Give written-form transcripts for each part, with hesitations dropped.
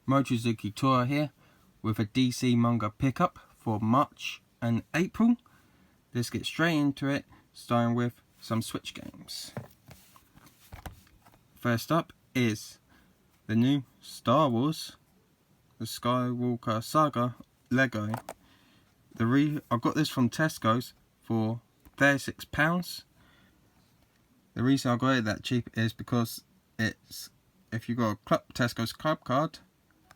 Mochizuki Tora here with a DCManga pickup for March and April. Let's get straight into it, starting with some Switch games. First up is the new Star Wars, the Skywalker Saga Lego. I got this from Tesco's for £36. The reason I got it that cheap is because if you got a Tesco's club card,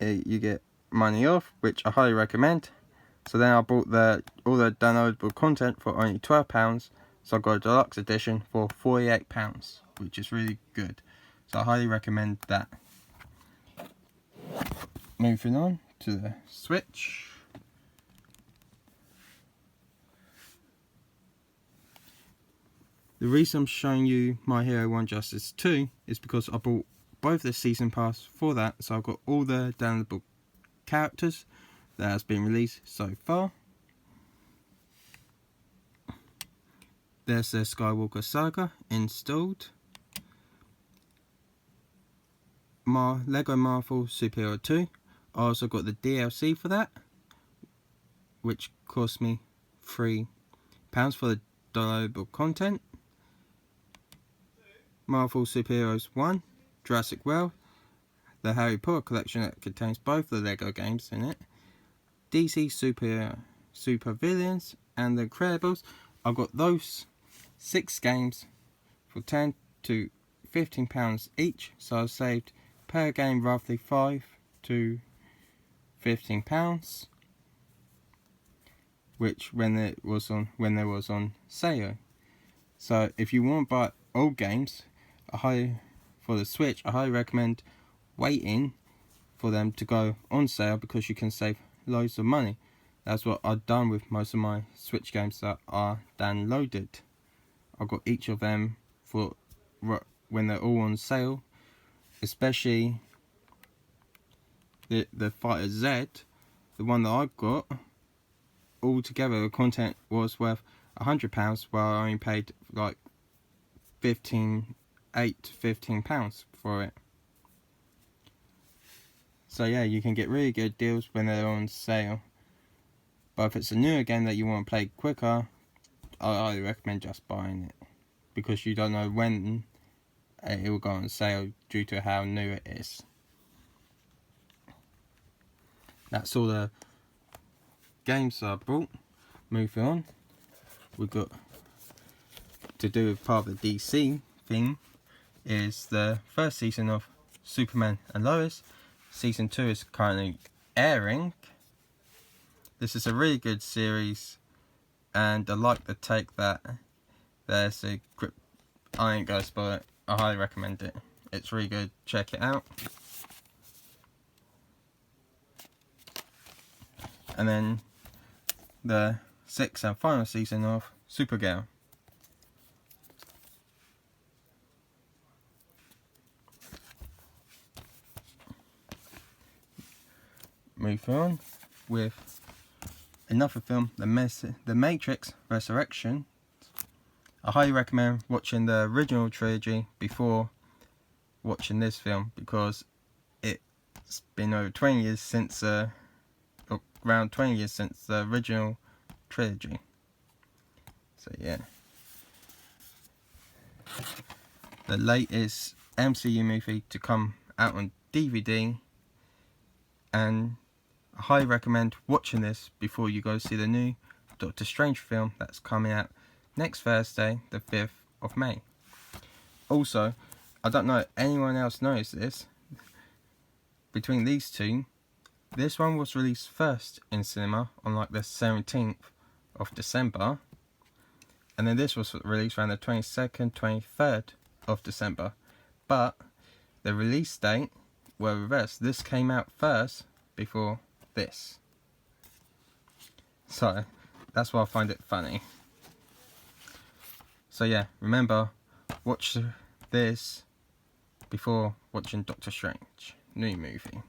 you get money off, which I highly recommend. So then I bought all the downloadable content for only £12. So I got a deluxe edition for £48, which is really good. So I highly recommend that. Moving on to the Switch. The reason I'm showing you My Hero 1 Justice 2 is because I bought both the season pass for that, so I've got all the downloadable characters that has been released so far. There's the Skywalker Saga installed. Lego Marvel Superhero 2. I also got the DLC for that, which cost me £3 for the downloadable content. Marvel Superheroes 1, Jurassic World, the Harry Potter collection that contains both the Lego games in it, DC Super Villains, and the Incredibles. I got those 6 games for £10 to £15 each, so I saved per game roughly £5 to £15, which when there was on sale. So if you want to buy old games for the Switch, I highly recommend waiting for them to go on sale, because you can save loads of money. That's what I've done with most of my Switch games that are downloaded. I got each of them for when they're all on sale, especially the Fighter Z, the one that I got. Altogether the content was worth £100, while I only paid like £8 to £15 for it. So yeah, you can get really good deals when they're on sale. But if it's a newer game that you want to play quicker, I highly recommend just buying it, because you don't know when it will go on sale due to how new it is. That's all the games I bought. Moving on, we've got to do with part of the DC theme is the first season of Superman and Lois. Season 2 is currently airing. This is a really good series, and I like the take that there's a grip. I ain't gonna spoil it. I highly recommend it. It's really good. Check it out. And then the 6th and final season of Supergirl. Move on with another film, The Matrix Resurrection. I highly recommend watching the original trilogy before watching this film, because it's been over 20 years since around 20 years since the original trilogy. So yeah, the latest MCU movie to come out on DVD, and I highly recommend watching this before you go see the new Doctor Strange film that's coming out next Thursday, the 5th of May. Also, I don't know if anyone else knows this, between these two, this one was released first in cinema on like the 17th of December, and then this was released around the 22nd, 23rd of December, but the release date were reversed. This came out first before this, so that's why I find it funny. So yeah, remember, watch this before watching Doctor Strange, new movie.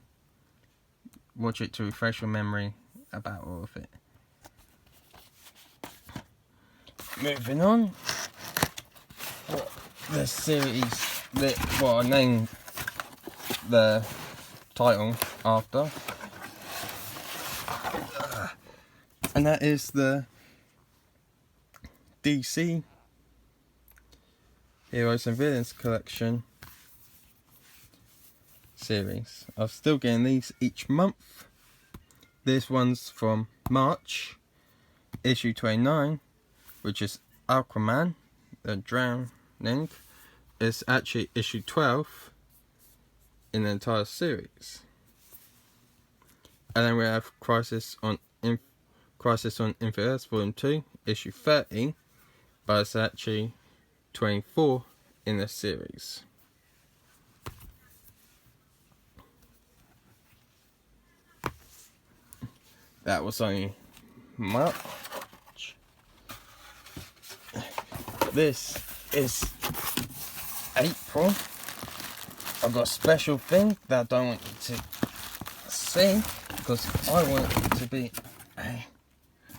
Watch it to refresh your memory about all of it. Moving on, the series, what I named the title after. And that is the DC Heroes and Villains collection series. I'm still getting these each month. This one's from March, issue 29, which is Aquaman, the Drowning. It's actually issue 12 in the entire series. And then we have Crisis on Infinite Earths Volume 2, issue 30, but it's actually 24 in the series. That was only March. This is April. I've got a special thing that I don't want you to see because I want it to be a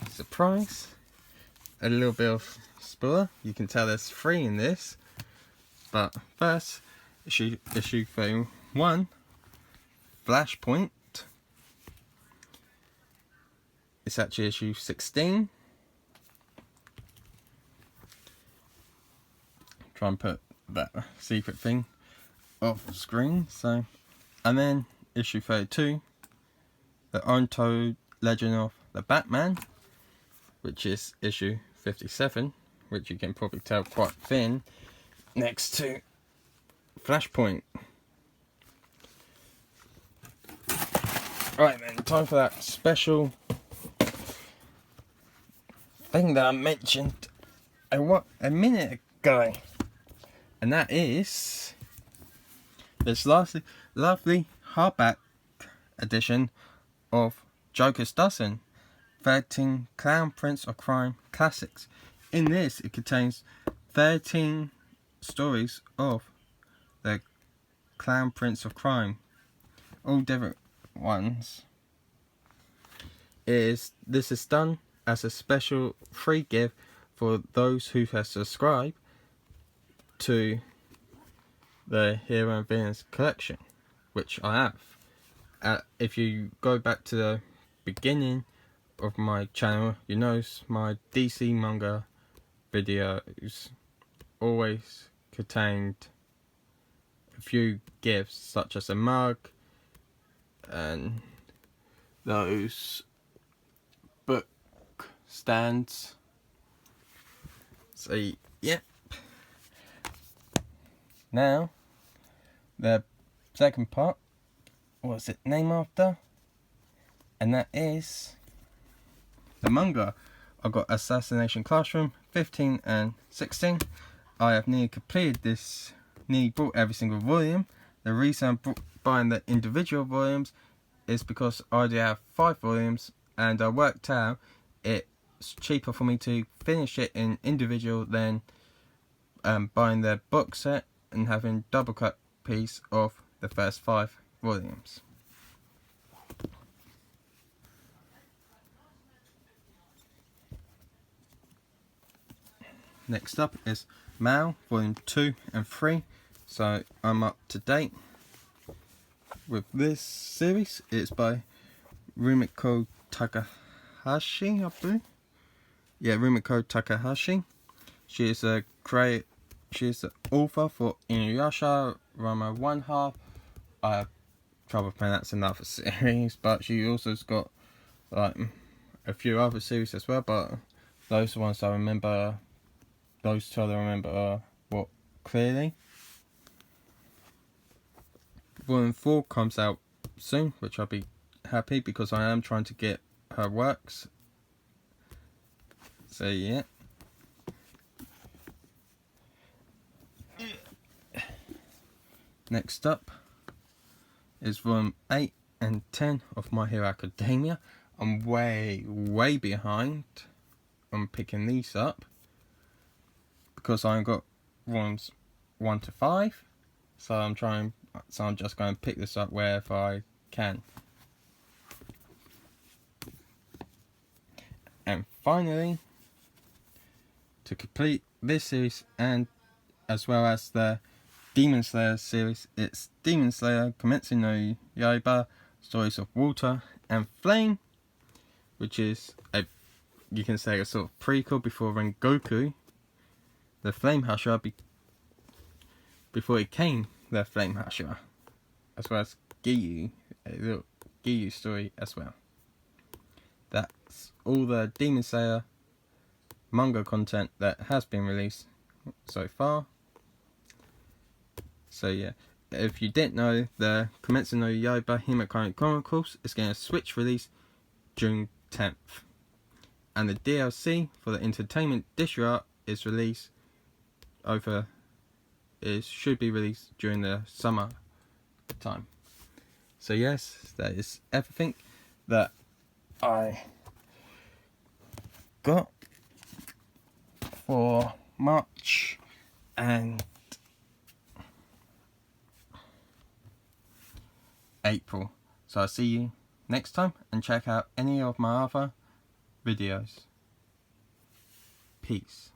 surprise. A little bit of spoiler. You can tell there's 3 in this. But first, issue 31, Flashpoint. It's actually issue 16. Try and put that secret thing off screen. So, and then issue 32, the Untold Legend of the Batman, which is issue 57, which you can probably tell quite thin, next to Flashpoint. Right then, time for that special thing that I mentioned a minute ago, and that is this lovely hardback edition of Joker's Dozen, 13 Clown Prince of Crime classics. In this, it contains 13 stories of the Clown Prince of Crime, all different ones. This is done as a special free gift for those who have subscribed to the Hero and Villains collection, which I have. If you go back to the beginning of my channel, you notice my DCManga videos always contained a few gifts, such as a mug and those book stands. So yeah. Now the second part, what's it named after? And that is the manga. I've got Assassination Classroom 15 and 16. I have nearly completed this, nearly bought every single volume. The reason I'm buying the individual volumes is because I already have 5 volumes, and I worked out it's cheaper for me to finish it in individual than buying the box set and having double copies of the first 5 volumes. Next up is Mao Volume 2 and 3. So I'm up to date with this series. It's by Rumiko Takahashi, I believe. Yeah, Rumiko Takahashi. She is the author for Inuyasha, Rama 1/2. I have trouble pronouncing that for series, but she also's got like a few other series as well. But those ones I remember. Those 2 I remember what clearly. Volume 4 comes out soon, which I'll be happy because I am trying to get her works. So yeah. Next up is Volume 8 and 10 of My Hero Academia. I'm way behind on picking these up, because I've got volumes 1 to 5, so I'm just going to pick this up wherever I can. And finally, to complete this series, and as well as the Demon Slayer series. It's Demon Slayer Kimetsu no Yaiba Stories of Water and Flame, which is you can say a sort of prequel before Rengoku, the Flame Husher, before he came the Flame Husher, as well as Giyu, a little Giyu story as well. That's all the Demon Slayer manga content that has been released so far. So yeah, if you didn't know, the Kimetsu no Yaiba Himekari Chronicles is getting a Switch release June 10th. And the DLC for the Entertainment District is should be released during the summer time. So yes, that is everything that I got for March and April. So I'll see you next time, and check out any of my other videos. Peace.